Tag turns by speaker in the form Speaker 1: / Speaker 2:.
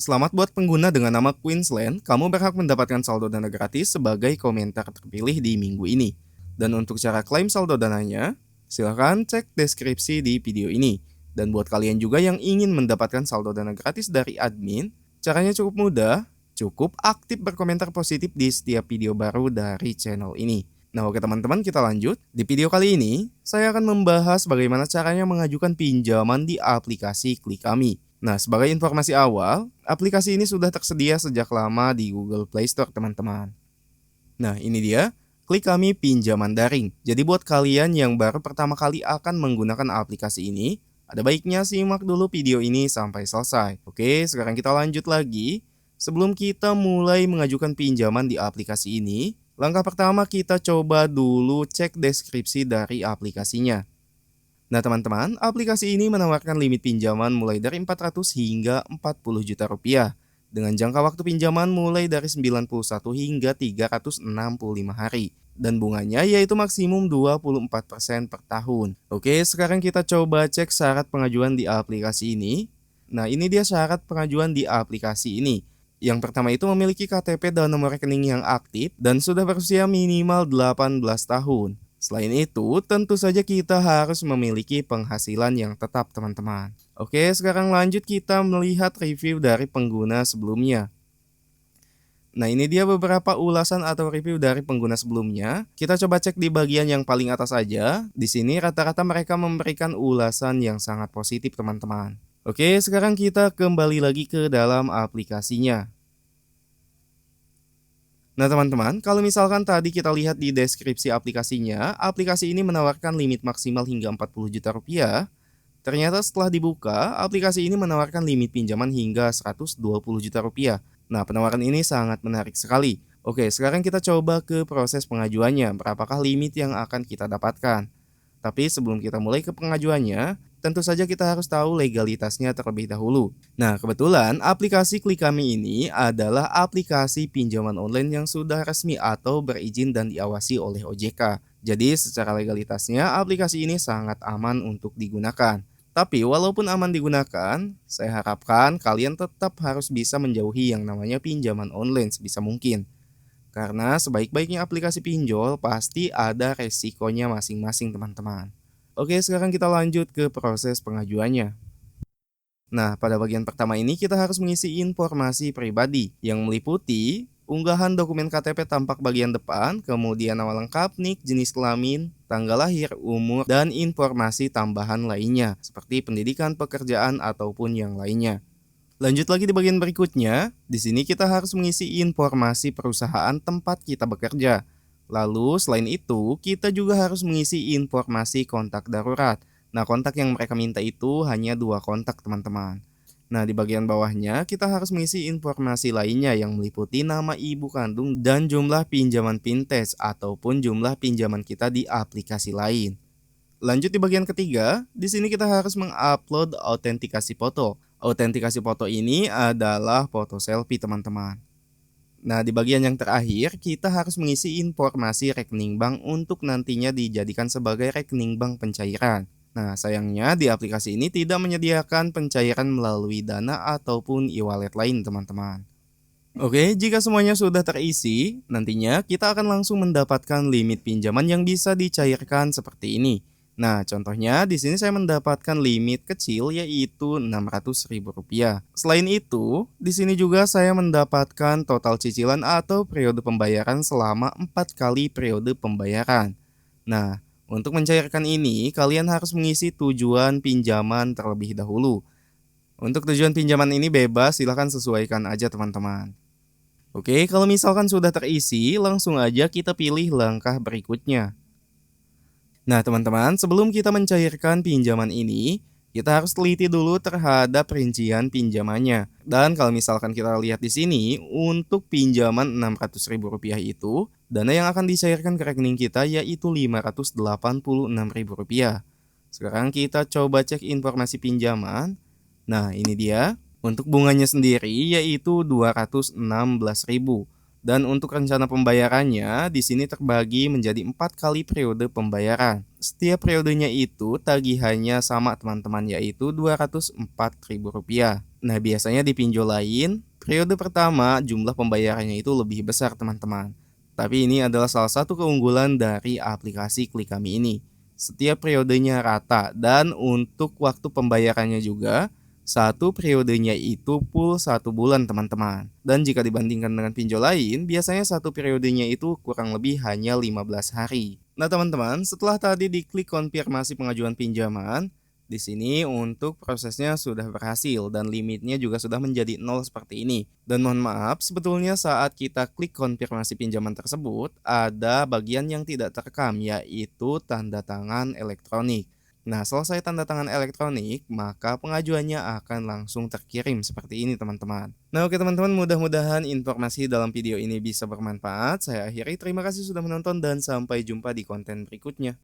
Speaker 1: Selamat buat pengguna dengan nama Queensland, kamu berhak mendapatkan saldo dana gratis sebagai komentar terpilih di minggu ini. Dan untuk cara klaim saldo dananya, silahkan cek deskripsi di video ini. Dan buat kalian juga yang ingin mendapatkan saldo dana gratis dari admin, caranya cukup mudah, cukup aktif berkomentar positif di setiap video baru dari channel ini. Nah oke teman-teman, kita lanjut. Di video kali ini, saya akan membahas bagaimana caranya mengajukan pinjaman di aplikasi Klikami. Nah, sebagai informasi awal, aplikasi ini sudah tersedia sejak lama di Google Play Store, teman-teman. Nah, ini dia, Klikami pinjaman daring. Jadi buat kalian yang baru pertama kali akan menggunakan aplikasi ini, ada baiknya simak dulu video ini sampai selesai. Oke, sekarang kita lanjut lagi. Sebelum kita mulai mengajukan pinjaman di aplikasi ini, langkah pertama kita coba dulu cek deskripsi dari aplikasinya. Nah teman-teman, aplikasi ini menawarkan limit pinjaman mulai dari 400 hingga 40 juta rupiah. Dengan jangka waktu pinjaman mulai dari 91 hingga 365 hari. Dan bunganya yaitu maksimum 24% per tahun. Oke, sekarang kita coba cek syarat pengajuan di aplikasi ini. Nah ini dia syarat pengajuan di aplikasi ini. Yang pertama itu memiliki KTP dan nomor rekening yang aktif dan sudah berusia minimal 18 tahun. Selain itu, tentu saja kita harus memiliki penghasilan yang tetap, teman-teman. Oke, sekarang lanjut kita melihat review dari pengguna sebelumnya. Nah, ini dia beberapa ulasan atau review dari pengguna sebelumnya. Kita coba cek di bagian yang paling atas aja. Di sini rata-rata mereka memberikan ulasan yang sangat positif, teman-teman. Oke, sekarang kita kembali lagi ke dalam aplikasinya. Nah teman-teman, kalau misalkan tadi kita lihat di deskripsi aplikasinya, aplikasi ini menawarkan limit maksimal hingga 40 juta rupiah. Ternyata setelah dibuka, aplikasi ini menawarkan limit pinjaman hingga 120 juta rupiah. Nah penawaran ini sangat menarik sekali. Oke, sekarang kita coba ke proses pengajuannya, berapakah limit yang akan kita dapatkan. Tapi sebelum kita mulai ke pengajuannya, tentu saja kita harus tahu legalitasnya terlebih dahulu. Nah, kebetulan aplikasi Klikami ini adalah aplikasi pinjaman online yang sudah resmi atau berizin dan diawasi oleh OJK. Jadi, secara legalitasnya aplikasi ini sangat aman untuk digunakan. Tapi walaupun aman digunakan, saya harapkan kalian tetap harus bisa menjauhi yang namanya pinjaman online sebisa mungkin. Karena sebaik-baiknya aplikasi pinjol pasti ada resikonya masing-masing, teman-teman. Oke, sekarang kita lanjut ke proses pengajuannya. Nah, pada bagian pertama ini kita harus mengisi informasi pribadi yang meliputi unggahan dokumen KTP tampak bagian depan, kemudian nama lengkap, nik, jenis kelamin, tanggal lahir, umur, dan informasi tambahan lainnya seperti pendidikan, pekerjaan, ataupun yang lainnya. Lanjut lagi di bagian berikutnya, di sini kita harus mengisi informasi perusahaan tempat kita bekerja. Lalu selain itu, kita juga harus mengisi informasi kontak darurat. Nah, kontak yang mereka minta itu hanya 2 kontak, teman-teman. Nah, di bagian bawahnya kita harus mengisi informasi lainnya yang meliputi nama ibu kandung dan jumlah pinjaman Pintes ataupun jumlah pinjaman kita di aplikasi lain. Lanjut di bagian ketiga, di sini kita harus mengupload autentikasi foto. Autentikasi foto ini adalah foto selfie, teman-teman. Nah, di bagian yang terakhir, kita harus mengisi informasi rekening bank untuk nantinya dijadikan sebagai rekening bank pencairan. Nah, sayangnya di aplikasi ini tidak menyediakan pencairan melalui Dana ataupun e-wallet lain, teman-teman. Oke, jika semuanya sudah terisi, nantinya kita akan langsung mendapatkan limit pinjaman yang bisa dicairkan seperti ini. Nah, contohnya di sini saya mendapatkan limit kecil yaitu Rp600.000. Selain itu, di sini juga saya mendapatkan total cicilan atau periode pembayaran selama 4 kali periode pembayaran. Nah, untuk mencairkan ini, kalian harus mengisi tujuan pinjaman terlebih dahulu. Untuk tujuan pinjaman ini bebas, silahkan sesuaikan aja teman-teman. Oke, kalau misalkan sudah terisi, langsung aja kita pilih langkah berikutnya. Nah, teman-teman, sebelum kita mencairkan pinjaman ini, kita harus teliti dulu terhadap rincian pinjamannya. Dan kalau misalkan kita lihat di sini, untuk pinjaman Rp600.000 itu, dana yang akan dicairkan ke rekening kita yaitu Rp586.000. Sekarang kita coba cek informasi pinjaman. Nah, ini dia. Untuk bunganya sendiri yaitu Rp216.000. Dan untuk rencana pembayarannya di sini terbagi menjadi 4 kali periode pembayaran. Setiap periodenya itu tagihannya sama teman-teman yaitu Rp204.000. Nah, biasanya di pinjol lain, periode pertama jumlah pembayarannya itu lebih besar teman-teman. Tapi ini adalah salah satu keunggulan dari aplikasi Klik Kami ini. Setiap periodenya rata dan untuk waktu pembayarannya juga, satu periodenya itu full 1 bulan teman-teman. Dan jika dibandingkan dengan pinjol lain, biasanya satu periodenya itu kurang lebih hanya 15 hari. Nah teman-teman, setelah tadi diklik konfirmasi pengajuan pinjaman, di sini untuk prosesnya sudah berhasil dan limitnya juga sudah menjadi nol seperti ini. Dan mohon maaf, sebetulnya saat kita klik konfirmasi pinjaman tersebut, ada bagian yang tidak terekam yaitu tanda tangan elektronik. Nah, selesai tanda tangan elektronik, maka pengajuannya akan langsung terkirim seperti ini teman-teman. Nah oke teman-teman, mudah-mudahan informasi dalam video ini bisa bermanfaat. Saya akhiri, terima kasih sudah menonton dan sampai jumpa di konten berikutnya.